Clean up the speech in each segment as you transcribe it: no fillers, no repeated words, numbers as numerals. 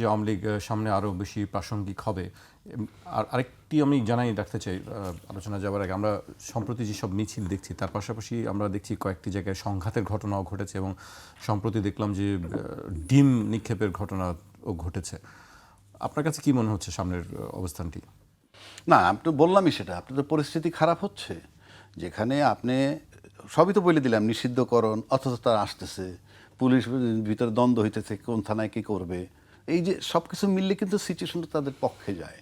যে আওয়ামী লীগ সামনে আরও বেশি প্রাসঙ্গিক হবে। আর আরেকটি আমি জানাই রাখতে চাই আলোচনা যাওয়ার আগে, আমরা সম্প্রতি যেসব মিছিল দেখছি তার পাশাপাশি আমরা দেখছি কয়েকটি জায়গায় সংঘাতের ঘটনাও ঘটেছে এবং সম্প্রতি দেখলাম যে ডিম নিক্ষেপের ঘটনাও ঘটেছে। আপনার কাছে কি মনে হচ্ছে সামনের অবস্থানটি? না, আমি তো বললামই সেটা, আপনাদের পরিস্থিতি খারাপ হচ্ছে, যেখানে আপনি সবই তো বলে দিলাম, নিষিদ্ধকরণ, অথচ তারা আসতেছে, পুলিশ ভিতরে দ্বন্দ্ব হইতেছে কোন থানায় কী করবে, এই যে সব কিছু মিললে কিন্তু সিচুয়েশনটা তাদের পক্ষে যায়।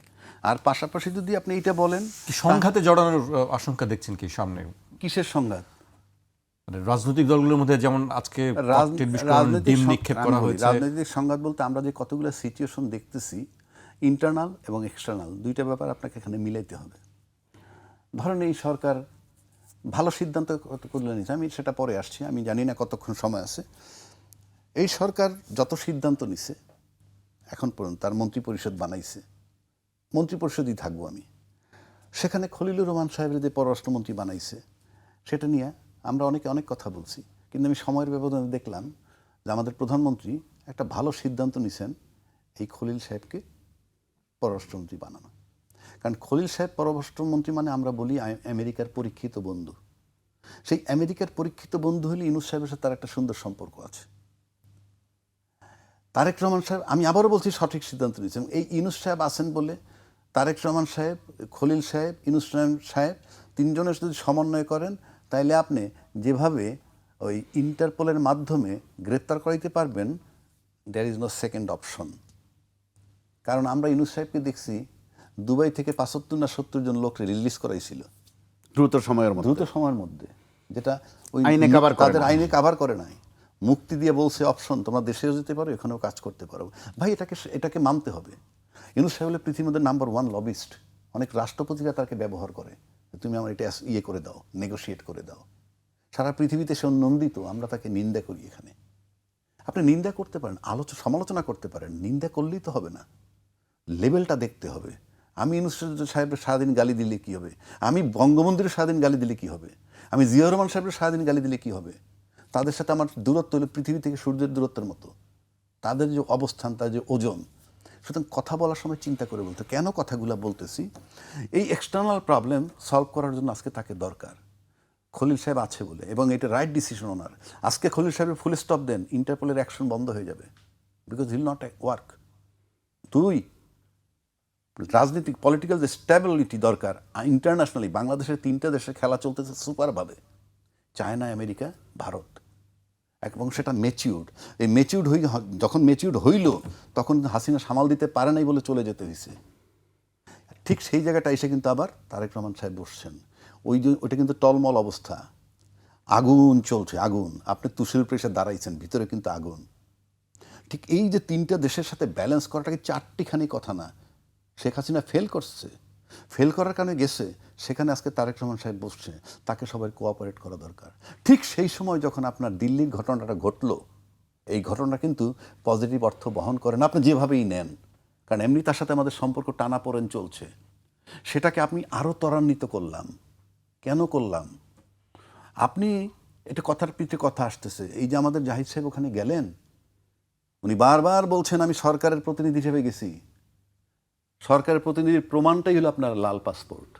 আর পাশাপাশি যদি আপনি এইটা বলেন, সংঘাতে জড়ানোর আশঙ্কা দেখছেন কি সামনে? কিসের সংঘাত? মানে রাজনৈতিক দলগুলোর মধ্যে যেমন আজকে ডিম নিক্ষেপ করা হয়েছে। রাজনৈতিক সংঘাত বলতে আমরা যে কতগুলো সিচুয়েশন দেখতেছি, ইন্টারনাল এবং এক্সটার্নাল, দুইটা ব্যাপার আপনাকে এখানে মিলাইতে হবে। ধরেন এই সরকার ভালো সিদ্ধান্ত করলে নিচ্ছে, আমি সেটা পরে আসছি, আমি জানি না কতক্ষণ সময় আছে। এই সরকার যত সিদ্ধান্ত নিছে এখন পর্যন্ত, তার মন্ত্রিপরিষদ বানাইছে, মন্ত্রিপরিষদই থাকবো আমি, সেখানে খলিলুর রহমান সাহেবের যে পররাষ্ট্রমন্ত্রী বানাইছে সেটা নিয়ে আমরা অনেক কথা বলছি, কিন্তু আমি সময়ের ব্যবধানে দেখলাম যে আমাদের প্রধানমন্ত্রী একটা ভালো সিদ্ধান্ত নিছেন এই খলিল সাহেবকে পররাষ্ট্রমন্ত্রী বানানো। কারণ খলিল সাহেব পররাষ্ট্রমন্ত্রী মানে আমরা বলি আমেরিকার পরীক্ষিত বন্ধু। সেই আমেরিকার পরীক্ষিত বন্ধু হলে ইউনূস সাহেবের সাথে তার একটা সুন্দর সম্পর্ক আছে। তারেক রহমান সাহেব, আমি আবারও বলছি, সঠিক সিদ্ধান্ত নিয়েছেন। এই ইউনূস সাহেব আছেন বলে তারেক রহমান সাহেব, খলিল সাহেব, ইউনূস সাহেব তিনজনের যদি সমন্বয় করেন, তাইলে আপনি যেভাবে ওই ইন্টারপোলের মাধ্যমে গ্রেপ্তার করাইতে পারবেন, there is no second option. কারণ আমরা ইউনূস সাহেবকে দেখছি দুবাই থেকে ৭৫ না ৭০ জন লোককে রিলিজ করাইছিল দ্রুত সময়ের মধ্যে, যেটা ওই তাদের আইনে কাভার করে নাই। মুক্তি দিয়ে বলছে অপশন, তোমরা দেশেও যেতে পারো, এখানেও কাজ করতে পারো। ভাই, এটাকে মানতে হবে। ইউনূস সাহেব হলো পৃথিবীর মধ্যে নাম্বার 1 লবিস্ট। অনেক রাষ্ট্রপতিরা তাকে ব্যবহার করে, তুমি আমার এটা ইয়ে করে দাও, নেগোশিয়েট করে দাও। সারা পৃথিবীতে সে নন্দিত, আমরা তাকে নিন্দা করি। এখানে আপনি নিন্দা করতে পারেন, সমালোচনা করতে পারেন, নিন্দা করলেই তো হবে না, লেভেলটা দেখতে হবে। আমি ইউনূস সাহেবের সারাদিন গালি দিলে কী হবে? আমি বঙ্গবন্ধুর সারাদিন গালি দিলে কী হবে? আমি জিয়াউর রহমান সাহেবের সারাদিন গালি দিলে কী হবে? তাদের সাথে আমার দূরত্ব হলো পৃথিবী থেকে সূর্যের দূরত্বের মতো, তাদের যে অবস্থান, তার যে ওজন। সুতরাং কথা বলার সময় চিন্তা করে বলতে, কেন কথাগুলো বলতেছি, এই এক্সটার্নাল প্রবলেম সলভ করার জন্য আজকে তাকে দরকার। খলিল সাহেব আছে বলে, এবং এটা রাইট ডিসিশন ওনার। আজকে খলিল সাহেবের ফুল স্টপ দেন, ইন্টারপোলের অ্যাকশন বন্ধ হয়ে যাবে, বিকজ হিল নট ওয়ার্ক। দুই, রাজনৈতিক পলিটিক্যাল যে স্ট্যাবিলিটি দরকার ইন্টারন্যাশনালি, বাংলাদেশের 3টা দেশের খেলা চলতেছে সুপারভাবে, চায়না, আমেরিকা, ভারত, এবং সেটা ম্যাচিউর্ড। এই যখন ম্যাচিউর্ড হইল, তখন হাসিনা সামাল দিতে পারে নাই বলে চলে যেতে হয়েছে। ঠিক সেই জায়গাটা এসে কিন্তু আবার তারেক রহমান সাহেব বসছেন। ওইটা কিন্তু টলমল অবস্থা, আগুন চলছে, আগুন। আপনি তুষের উপরে এসে দাঁড়াইছেন, ভিতরে কিন্তু আগুন। ঠিক এই যে 3টা দেশের সাথে ব্যালেন্স করাটাকে 4টিখানি কথা না। শেখ হাসিনা ফেল করছে, ফেল করার কারণে গেছে, সেখানে আজকে তারেক রহমান সাহেব বসছে, তাকে সবাই কোঅপারেট করা দরকার। ঠিক সেই সময় যখন আপনার দিল্লির ঘটনাটা ঘটলো, এই ঘটনা কিন্তু পজিটিভ অর্থ বহন করে না, আপনি যেভাবেই নেন, কারণ এমনি তার সাথে আমাদের সম্পর্ক টানাপোড়েন চলছে। সেটাকে আপনি আরও ত্বরান্বিত করলাম। কেন করলাম? আপনি এটা কথার পিঠে কথা আসতেছে। এই যে আমাদের জাহিদ সাহেব ওখানে গেলেন, উনি বারবার বলছেন আমি সরকারের প্রতিনিধি হিসেবে গেছি। সরকারের প্রতিনিধির প্রমাণটাই হলো আপনার লাল পাসপোর্ট।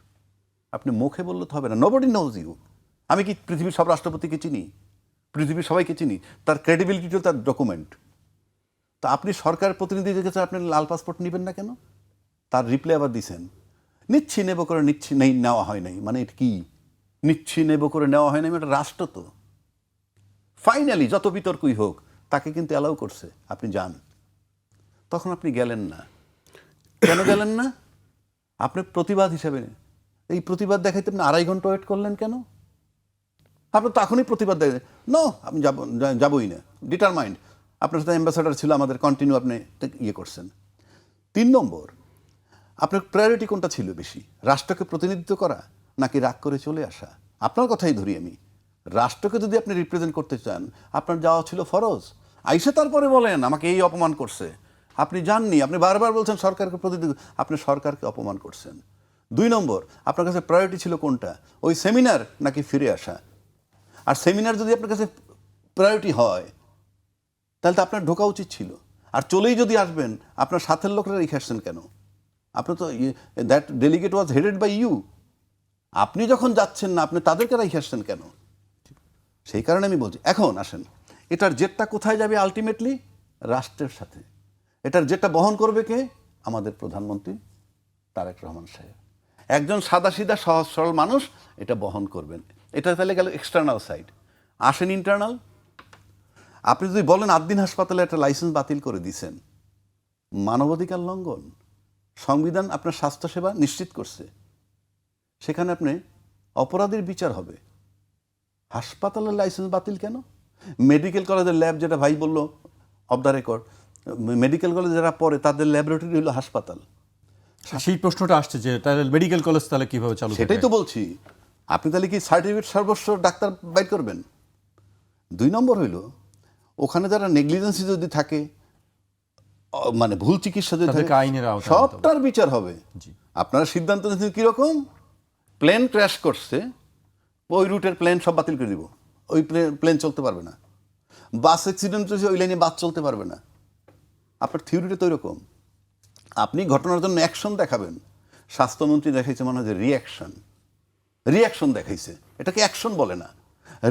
আপনি মুখে বললে তো হবে না, নোবডি নোজ ইউ। আমি কি পৃথিবীর সব রাষ্ট্রপতিকে চিনি? পৃথিবীর সবাইকে চিনি। তার ক্রেডিবিলিটিও তার ডকুমেন্ট। তা আপনি সরকারের প্রতিনিধি কাছে আপনি লাল পাসপোর্ট নেবেন না কেন? তার রিপ্লাই আবার দিছেন, নিচ্ছি নেব করে নেওয়া হয় নাই। মানে এটা কি? নিচ্ছি নেব করে নেওয়া হয় নাই, এটা রাষ্ট্র তো। ফাইনালি যত বিতর্কই হোক, তাকে কিন্তু অ্যালাউ করছে, আপনি যান। তখন আপনি গেলেন না। কেন গেলেন না? আপনি প্রতিবাদ হিসেবে, এই প্রতিবাদ দেখাইতে আপনি 2.5 ঘন্টা ওয়েট করলেন কেন? আপনি তখনই প্রতিবাদ দেখেন, নো আমি যাবই না, ডিটারমাইন্ড। আপনার সাথে অ্যাম্বাসাডার ছিল আমাদের, কন্টিনিউ আপনি ইয়ে করছেন। 3 নম্বর, আপনার প্রায়োরিটি কোনটা ছিল বেশি? রাষ্ট্রকে প্রতিনিধিত্ব করা নাকি রাগ করে চলে আসা? আপনার কথাই ধরি আমি, রাষ্ট্রকে যদি আপনি রিপ্রেজেন্ট করতে চান, আপনার যাওয়া ছিল ফরজ। আইসে তারপরে বলেন আমাকে এই অপমান করছে। আপনি যাননি, আপনি বারবার বলছেন সরকারকে প্রতিনিধি, আপনি সরকারকে অপমান করছেন। 2 নম্বর, আপনার কাছে প্রায়োরিটি ছিল কোনটা? ওই সেমিনার নাকি ফিরে আসা? আর সেমিনার যদি আপনার কাছে প্রায়োরিটি হয়, তাহলে তো আপনার ঢোকা উচিত ছিল। আর চলেই যদি আসবেন আপনার সাথের লোকরা রেখে আসছেন কেন? আপনি তো that delegate was headed by you. আপনি যখন যাচ্ছেন না, আপনি তাদেরকে রেখে আসছেন কেন? সেই কারণে আমি বলছি, এখন আসেন, এটার জেটটা কোথায় যাবে আলটিমেটলি? রাষ্ট্রের সাথে। এটার জেটটা বহন করবে কে? আমাদের প্রধানমন্ত্রী তারেক রহমান সাহেব। একজন সাদাসিধা সহজ সরল মানুষ এটা বহন করবেন। এটা তাহলে গেল এক্সটার্নাল সাইড। আসেন ইন্টারনাল। আপনি যদি বলেন আদ্দিন হাসপাতালে একটা লাইসেন্স বাতিল করে দিয়েছেন, মানবাধিকার লঙ্ঘন। সংবিধান আপনার স্বাস্থ্যসেবা নিশ্চিত করছে, সেখানে আপনি অপরাধীর বিচার হবে। হাসপাতালের লাইসেন্স বাতিল কেন? মেডিকেল কলেজের ল্যাব, যেটা ভাই বলল of the record, medical college যারা পড়ে তাদের ল্যাবরেটরি হলো হাসপাতাল। সেই প্রশ্নটা আসছে যে তাহলে মেডিকেল কলেজ তাহলে কিভাবে চালু সেটাই থাকবে? তো বলছি, আপনি তাহলে কি সার্টিফিকেট সর্বস্ব ডাক্তার বাইর করবেন? 2 নম্বর হইল, ওখানে যারা নেগলিজেন্সি যদি থাকে, মানে ভুল চিকিৎসা যদি তাদেরকে থাকে, আইনের আওতায় আনতে হবে। সবটার বিচার হবে। জি। আপনারা সিদ্ধান্ত নিচ্ছেন কীরকম? প্লেন ক্র্যাশ করছে, ওই রুটের প্লেন সব বাতিল করে দিব, ওই প্লেন চলতে পারবে না। বাস অ্যাক্সিডেন্ট হয়েছে, ওই লাইনে বাস চলতে পারবে না। আপনার থিওরিটা তো এরকম। আপনি ঘটনার জন্য অ্যাকশন দেখাবেন। স্বাস্থ্যমন্ত্রী দেখাইছে মনে হয় যে রিয়াকশন দেখাইছে। এটাকে অ্যাকশন বলে না,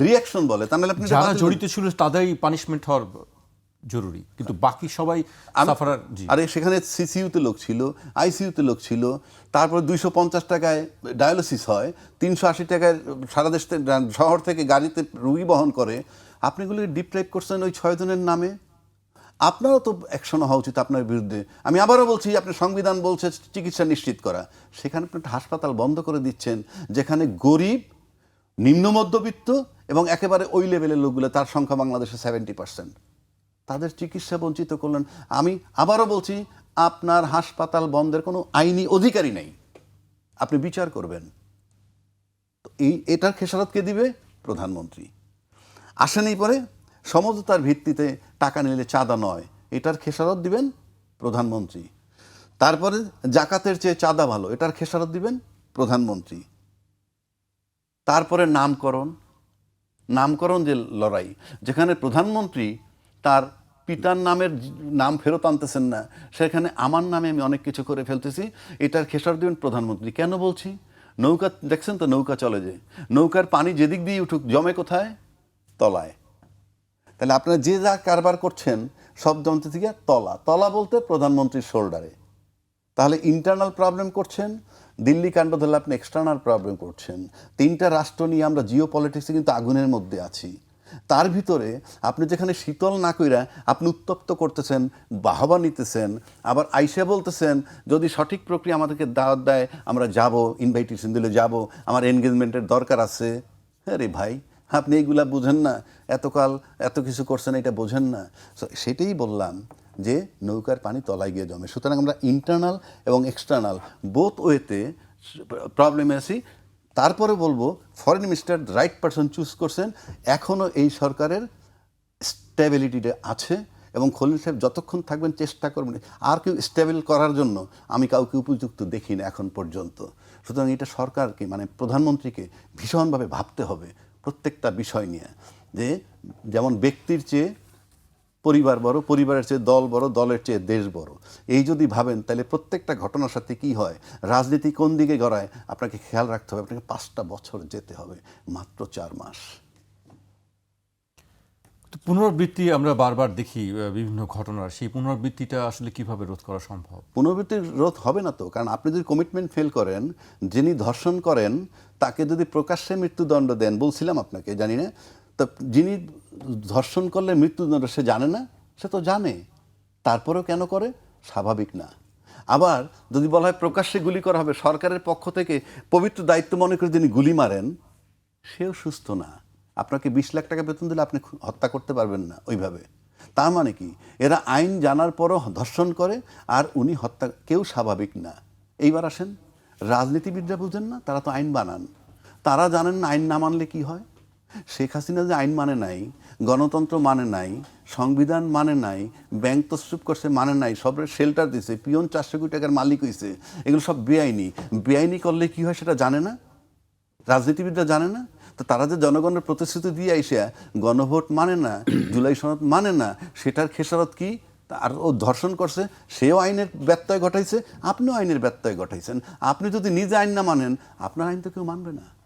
রিয়াকশন বলে। তাহলে আপনি এটা যারা বাতিল জড়িত ছিল তাদেরই পানিশমেন্ট হওয়ার জরুরি, কিন্তু বাকি সবাই সাফারার। জি। আরে সেখানে সিসিইউতে লোক ছিল, আইসিইউতে লোক ছিল, তারপরে 250 টাকায় ডায়ালিসিস হয়, 380 টাকায় সারা দেশ শহর থেকে গাড়িতে রুগী বহন করে। আপনি এগুলো ডিপ্রাইভ করছেন ওই 6 জনের নামে। আপনারও তো অ্যাকশন হওয়া উচিত আপনার বিরুদ্ধে। আমি আবারও বলছি, আপনি সংবিধান বলছে চিকিৎসা নিশ্চিত করা, সেখানে আপনি একটা হাসপাতাল বন্ধ করে দিচ্ছেন যেখানে গরিব, নিম্ন মধ্যবিত্ত এবং একেবারে ওই লেভেলের লোকগুলো, তার সংখ্যা বাংলাদেশে 70%, তাদের চিকিৎসা বঞ্চিত করলেন। আমি আবারও বলছি, আপনার হাসপাতাল বন্ধের কোনো আইনি অধিকারই নেই, আপনি বিচার করবেন। তো এটার খেসারত কে দিবে? প্রধানমন্ত্রী। আসেনি পরে সমঝোতার ভিত্তিতে টাকা নিলে চাঁদা নয়, এটার খেসারত দিবেন প্রধানমন্ত্রী। তারপরে জাকাতের চেয়ে চাঁদা ভালো, এটার খেসারত দিবেন প্রধানমন্ত্রী। তারপরে নামকরণ যে লড়াই, যেখানে প্রধানমন্ত্রী তার পিতার নাম ফেরত আনতেছেন না, সেখানে আমার নামে আমি অনেক কিছু করে ফেলতেছি, এটার খেসারত দিবেন প্রধানমন্ত্রী। কেন বলছি? নৌকা দেখছেন তো, নৌকা চলে, যে নৌকার পানি যেদিক দিয়ে উঠুক জমে কোথায়? তলায়। তাহলে আপনারা যে যা কারবার করছেন সব জমতে থেকে তলা বলতে প্রধানমন্ত্রীর শোল্ডারে। তাহলে ইন্টারনাল প্রবলেম করছেন, দিল্লি কাণ্ড ধরলে আপনি এক্সটার্নাল প্রবলেম করছেন। 3টা রাষ্ট্র নিয়ে আমরা জিও পলিটিক্সে কিন্তু আগুনের মধ্যে আছি। তার ভিতরে আপনি যেখানে শীতল না কইরা আপনি উত্তপ্ত করতেছেন, বাহবা নিতেছেন, আবার আইসা বলতেছেন যদি সঠিক প্রক্রিয়া আমাদেরকে দাওয়াত দেয় আমরা যাব, ইনভাইটেশন দিলে যাব, আমার এনগেজমেন্টের দরকার আছে। হ্যাঁ রে ভাই, আপনি এইগুলা বুঝেন না, এতকাল এত কিছু করছেন, এটা বোঝেন না। সেটাই বললাম যে নৌকার পানি তলায় গিয়ে জমে। সুতরাং আমরা ইন্টারনাল এবং এক্সটার্নাল বোথ ওয়েতে প্রবলেমে আছি। তারপরে বলবো, foreign minister right person choose করছেন, এখনও এই সরকারের স্টেবিলিটিটা আছে এবং খলিল সাহেব যতক্ষণ থাকবেন চেষ্টা করবেন। আর কেউ স্টেবল করার জন্য আমি কাউকে উপযুক্ত দেখি না এখন পর্যন্ত। সুতরাং এটা সরকারকে, মানে প্রধানমন্ত্রীকে ভীষণভাবে ভাবতে হবে প্রত্যেকটা বিষয় নিয়ে, যে যেমন ব্যক্তির চেয়ে পরিবার বড়, পরিবারের চেয়ে দল বড়, দলের চেয়ে দেশ বড়। এই যদি ভাবেন তাহলে প্রত্যেকটা ঘটনার সাথে কি হয়, রাজনীতি কোন দিকে গড়ায়, আপনাকে খেয়াল রাখতে হবে। আপনাকে 5টা বছর যেতে হবে, মাত্র 4 মাস। পুনরাবৃত্তি আমরা বারবার দেখি বিভিন্ন ঘটনার, সেই পুনরাবৃত্তিটা আসলে কিভাবে রোধ করা সম্ভব? পুনরাবৃত্তির রোধ হবে না তো, কারণ আপনি যদি কমিটমেন্ট ফেল করেন, যিনি ধর্ষণ করেন তাকে যদি প্রকাশ্যে মৃত্যুদণ্ড দেন, বলছিলাম আপনাকে, জানি না তো, যিনি ধর্ষণ করলে মৃত্যুদণ্ড সে জানে না? সে তো জানে, তারপরেও কেন করে? স্বাভাবিক না। আবার যদি বলা হয় প্রকাশ্যে গুলি করা হবে, সরকারের পক্ষ থেকে পবিত্র দায়িত্ব মনে করে যিনি গুলি মারেন সেও সুস্থ না। আপনাকে 20 লাখ টাকা বেতন দিলে আপনি হত্যা করতে পারবেন না ওইভাবে। তার মানে কি, এরা আইন জানার পরও ধর্ষণ করে, আর উনি হত্যা, কেউ স্বাভাবিক না। এইবার আসেন, রাজনীতিবিদরা বুঝেন না, তারা তো আইন বানান, তারা জানেন না আইন না মানলে কি হয়। শেখ হাসিনা যে আইন মানে নাই, গণতন্ত্র মানে নাই, সংবিধান মানে নাই, ব্যাংক তসরুপ করছে মানে নাই, সব শেল্টার দিছে, পিয়ন 400 কোটি টাকার মালিক হয়েছে, এগুলো সব বেআইনি করলে কি হয় সেটা জানে না, রাজনীতিবিদরা জানে না। তো তারা যে জনগণের প্রতিশ্রুতি দিয়ে আইসা গণভোট মানে না, জুলাই সনদ মানে না, সেটার খেসারত কি? আর ও ধর্ষণ করছে, সেও আইনের ব্যত্যয় ঘটাইছে, আপনিও আইনের ব্যত্যয় ঘটাইছেন। আপনি যদি নিজে আইন না মানেন, আপনার আইন তো কেউ মানবে না।